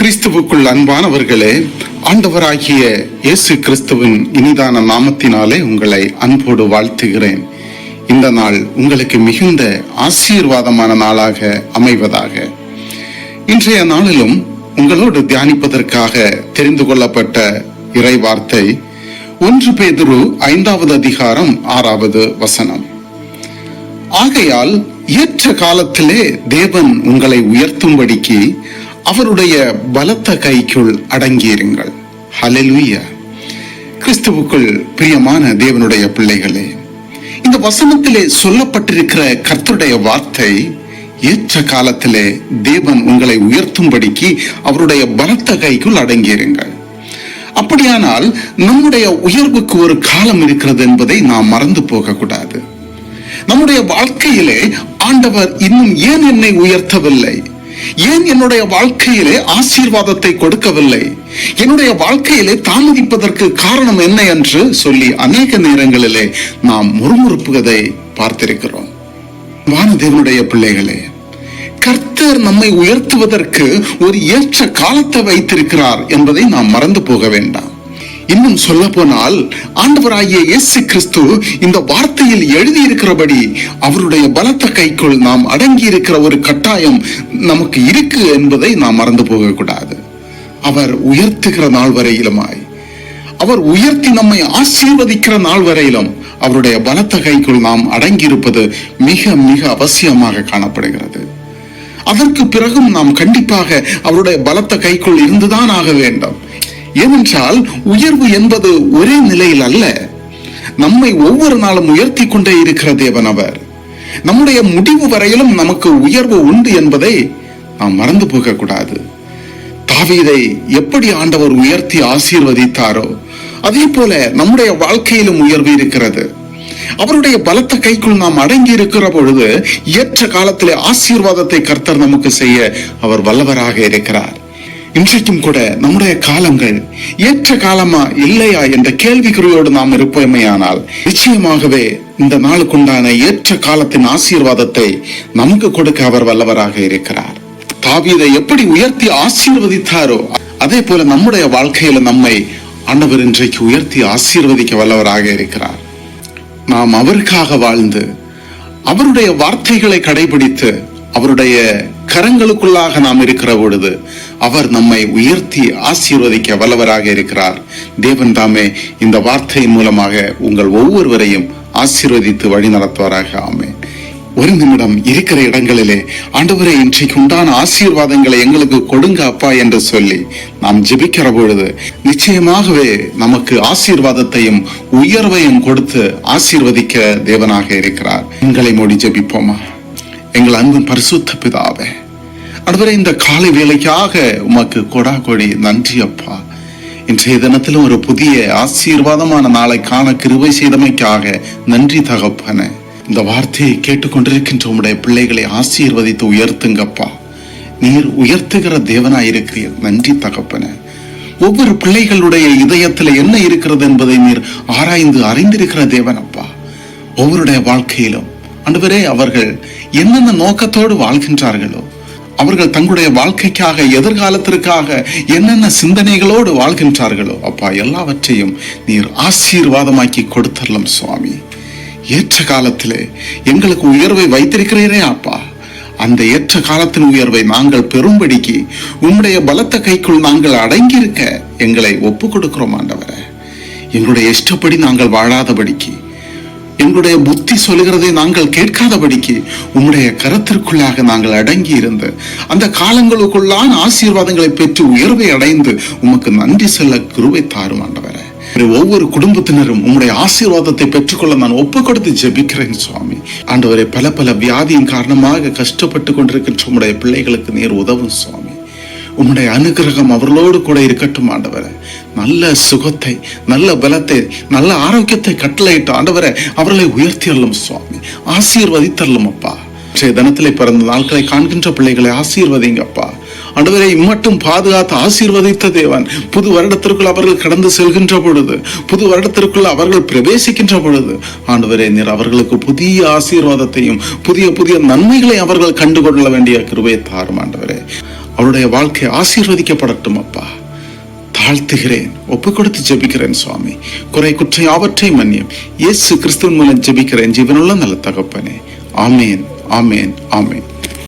கிறிஸ்துவுக்குள் அன்பானவர்களே, ஆண்டவராகிய இயேசு கிறிஸ்துவின் இனிதான நாமத்தினாலே உங்களை அன்போடு வாழ்த்துகிறேன். இந்த நாள் உங்களுக்கு மிகுந்த ஆசீர்வாதமான நாளாக அமைவதாக. இன்றைய நாளிலும் உங்களோடு தியானிப்பதற்காக தெரிந்து கொள்ளப்பட்ட இறை வார்த்தை 1 பேதுரு 5வது அதிகாரம் 6வது வசனம். ஆகையால் ஏற்ற காலத்திலே தேவன் உங்களை உயர்த்தும்படிக்கு அவருடைய பலத்த கைக்குள் அடங்கியிருங்கள். ஹல்லேலூயா. கிறிஸ்துவுக்குள் பிரியமான தேவனுடைய பிள்ளைகளே, இந்த வசனத்திலே சொல்லப்பட்டிருக்கிற கர்த்தருடைய வார்த்தை, ஏற்ற காலத்திலே தேவன் உங்களை உயர்த்தும்படிக்கு அவருடைய பலத்த கைக்குள் அடங்கியிருங்கள். அப்படியானால் நம்முடைய உயர்வுக்கு ஒரு காலம் இருக்கிறது என்பதை நாம் மறந்து போக கூடாது. நம்முடைய வாழ்க்கையிலே ஆண்டவர் இன்னும் ஏன் என்னை உயர்த்தவில்லை, ஏன் என்னுடைய வாழ்க்கையிலே ஆசீர்வாதத்தை கொடுக்கவில்லை, என்னுடைய வாழ்க்கையிலே தாமதிப்பதற்கு காரணம் என்ன என்று சொல்லி அநேக நேரங்களிலே நாம் முறுமுறுப்புவதை பார்த்திருக்கிறோம். வானதேவனுடைய பிள்ளைகளே, கர்த்தர் நம்மை உயர்த்துவதற்கு ஒரு ஏற்ற காலத்தை வைத்திருக்கிறார் என்பதை நாம் மறந்து போக வேண்டாம். இன்னும் சொல்ல போனால், ஆண்டவராகிய இயேசு கிறிஸ்து இந்த வார்த்தையில் எழுதியிருக்கிறபடி அவருடைய பலத்த கைக்குள் நாம் அடங்கி இருக்கிற ஒரு கட்டாயம் நமக்கு இருக்கு என்பதை நாம் மறந்து போக கூடாது. அவர் உயர்த்துகிற நாள் வரையிலுமாய், அவர் உயர்த்தி நம்மை ஆசீர்வதிக்கிற நாள் வரையிலும் அவருடைய பலத்த கைக்குள் நாம் அடங்கி இருப்பது மிக மிக அவசியமாக காணப்படுகிறது. அதற்கு பிறகும் நாம் கண்டிப்பாக அவருடைய பலத்த கைக்குள் இருந்துதான் ஆக வேண்டும். ஏனென்றால் உயர்வு என்பது ஒரே நிலையில் அல்ல. நம்மை ஒவ்வொரு நாளும் உயர்த்தி கொண்டே இருக்கிற தேவன் அவர். நம்முடைய முடிவு வரையிலும் நமக்கு உயர்வு உண்டு என்பதை நாம் மறந்து போக கூடாது. தாவீதை எப்படி ஆண்டவர் உயர்த்தி ஆசீர்வதித்தாரோ அதே போல நம்முடைய வாழ்க்கையிலும் உயர்வு இருக்கிறது. அவருடைய பலத்த கைக்குள் நாம் அடங்கி இருக்கிற பொழுது ஏற்ற காலத்திலே ஆசீர்வாதத்தை கர்த்தர் நமக்கு செய்ய அவர் வல்லவராக இருக்கிறார். இன்றைக்கும் கூட நம்முடைய காலங்கள் ஏற்ற காலமா இல்லையா என்ற கேள்விக்குறியோடு நாம் இருப்போமேயானால் நிச்சயமாகவே இந்த நாளுக்குண்டான ஏற்ற காலத்தின் ஆசீர்வாதத்தை நமக்கு கொடுக்க அவர் வல்லவராக இருக்கிறார். தாவீதை எப்படி உயர்த்தி ஆசீர்வதித்தாரோ அதே போல நம்முடைய வாழ்க்கையில நம்மை ஆண்டவர் இன்றைக்கு உயர்த்தி ஆசீர்வதிக்க வல்லவராக இருக்கிறார். நாம் அவருக்காக வாழ்ந்து அவருடைய வார்த்தைகளை கடைபிடித்து அவருடைய கரங்களுக்குள்ளாக நாம் இருக்கிற பொழுது அவர் நம்மை உயர்த்தி ஆசீர்வதிக்க வல்லவராக இருக்கிறார். தேவன் தாமே இந்த வார்த்தையின் மூலமாக உங்கள் ஒவ்வொருவரையும் ஆசீர்வதித்து வழி நடத்துவாராக. ஆமென். ஒரு நிமிடம் இருக்கிற இடங்களிலே, ஆண்டவரே இன்றைக்கு உண்டான ஆசீர்வாதங்களை எங்களுக்கு கொடுங்க அப்பா என்று சொல்லி நாம் ஜெபிக்கிற பொழுது நிச்சயமாகவே நமக்கு ஆசீர்வாதத்தையும் உயர்வையும் கொடுத்து ஆசீர்வதிக்க தேவனாக இருக்கிறார். எங்களை மூடி ஜெபிப்போமா. எங்கள் அன்பின் பரிசுத்த பிதாவே, ஆண்டவரே இந்த காலை வேளைக்காக உமக்கு கொடாகொடி நன்றி அப்பா. இன்றைய தினத்திலும் ஒரு புதிய ஆசீர்வாதமான நாளை காண கிருபை செய்தமைக்காக நன்றி தகப்பனே. இந்த வார்த்தையை கேட்டுக்கொண்டிருக்கின்ற உம்முடைய பிள்ளைகளை ஆசீர்வதித்து உயர்த்துங்கப்பா. நீர் உயர்த்துகிற தேவனாயிருக்கிறீர். நன்றி தகப்பனே. ஒவ்வொரு பிள்ளைகளுடைய இதயத்துல என்ன இருக்கிறது என்பதை நீர் ஆராய்ந்து அறிந்திருக்கிற தேவனப்பா. ஒவ்வொருடைய வாழ்க்கையிலும் ஆண்டவரே அவர்கள் என்னென்ன நோக்கத்தோடு வாழ்கின்றார்களோ, அவர்கள் தங்களுடைய வாழ்க்கைக்காக எதிர்காலத்திற்காக என்னென்ன சிந்தனைகளோடு வாழ்கின்றார்களோ அப்பா, எல்லாவற்றையும் நீர் ஆசீர்வாதமாக்கி கொடுத்தரலாம் சுவாமி. ஏற்ற காலத்திலே எங்களுக்கு உயர்வை வைத்திருக்கிறீரே அப்பா. அந்த ஏற்ற காலத்தின் உயர்வை நாங்கள் பெறும்படிக்கு உம்முடைய பலத்த கைக்குள் நாங்கள் அடங்கியிருக்க எங்களை ஒப்பு கொடுக்கிறோம் ஆண்டவரே. எங்களுடைய இஷ்டப்படி நாங்கள் வாழாதபடிக்கு, எங்களுடைய புத்தி சொல்லுகிறதை நாங்கள் கேட்காதபடிக்கு உம்முடைய கரத்திற்குள்ளாக நாங்கள் அடங்கி இருந்து அந்த காலங்களுக்குள்ளான ஆசீர்வாதங்களை பெற்று உயர்வை அடைந்து உமக்கு நன்றி சொல்ல கிருபை தாரும் ஆண்டவரே. ஒவ்வொரு குடும்பத்தினரும் உம்முடைய ஆசீர்வாதத்தை பெற்றுக்கொள்ள நான் ஒப்பு கொடுத்து ஜெபிக்கிறேன் சுவாமி. ஆண்டவரே, பல பல வியாதியின் காரணமாக கஷ்டப்பட்டு கொண்டிருக்கின்ற உம்முடைய பிள்ளைகளுக்கு நீர் உதவும் சுவாமி. உம்முடைய அனுகிரகம் அவர்களோடு கூட இருக்கட்டும் ஆண்டவரே. நல்ல சுகத்தை, நல்ல பலத்தை, நல்ல ஆரோக்கியத்தை கட்டளையிட்டு ஆண்டவரே அவர்களை உயர்த்தியல்லும் சுவாமி, ஆசீர்வதித்தல்லும் அப்பா. தினத்திலே பிறந்த நாட்களை காண்கின்ற பிள்ளைகளை ஆசீர்வதிங்கப்பா. ஆண்டவரை இம்மட்டும் பாதுகாத்து ஆசீர்வதித்த தேவன் புது வருடத்திற்குள் அவர்கள் கடந்து செல்கின்ற பொழுது, புது வருடத்திற்குள் அவர்கள் பிரவேசிக்கின்ற பொழுது ஆண்டவரே நீர் அவர்களுக்கு புதிய ஆசீர்வாதத்தையும் புதிய புதிய நன்மைகளை அவர்கள் கண்டுகொள்ள வேண்டிய கிருபையை தாரும் ஆண்டவரே. அவருடைய வாழ்க்கை ஆசீர்வதிக்கப்படட்டும் அப்பா. தாழ்த்துகிறேன், ஒப்பு கொடுத்து ஜெபிக்கிறேன் சுவாமி. குறை குற்றம் யாவற்றையும் மன்னியும். இயேசு கிறிஸ்துவின் மூலம் ஜெபிக்கிறேன் ஜீவனுள்ள நல்ல தகப்பனே. ஆமேன், ஆமேன், ஆமேன்.